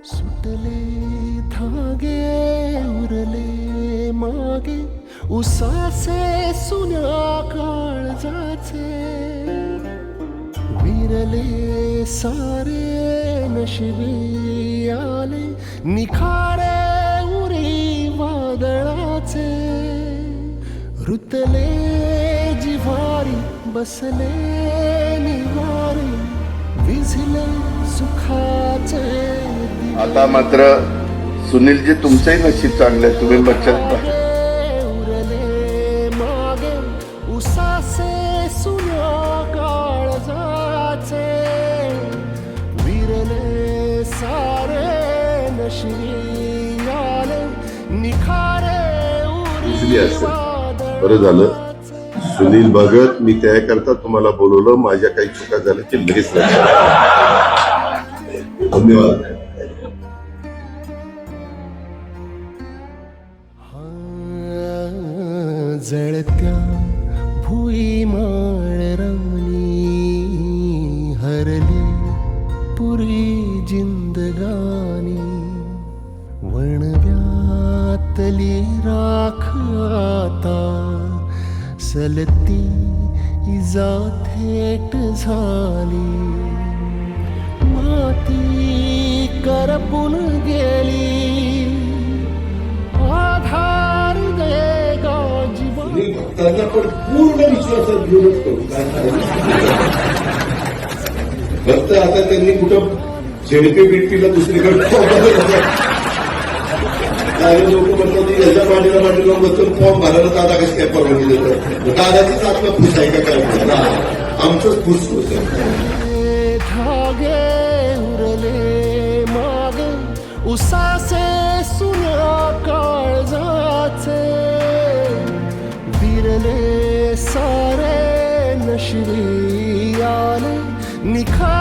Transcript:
सुटले धागे उरले मागे उसासे सुन्या काळजाचे विरले सारे नशिबी आले निखारे उरी वादळाचे रुतले जिव्हारी बसले निवारी विझले सुखाचे आता मात्र सुनीलजी तुमचंही नशीब चांगलं आहे, तुम्ही बचत उरले मागे उसासे सुन्या काळजाचे विरले सारे नशिबी आले निखारे उजली असेल. बरं झालं सुनील भगत, मी त्याकरता तुम्हाला बोलवलं. माझ्या काही चुका झाल्या की लगेच लक्षात आलं. धन्यवाद. जळत्या भुई माळरानी हरली पुरी जिंदगानी वणव्यातली राख आता सलती इजा थेट झाली माती करपून गेली आधार दे गाजीवा भक्तांना पण पूर्ण विश्वासात घेऊनच करू. भक्त आता त्यांनी कुठं झेडपी बिडपीला दुसरीकडे काही लोक म्हणतात की याच्या पाठीला पाठीला बसून फॉर्म भरायला दादा कशी काय परवानगी देतात. दादाचीच आत्मा खुश आहे का काय आमचंच खुश होतं. धागे उरले मागे उसासे सुन्या काळजाचे विरले सारे नशिबी आले निखा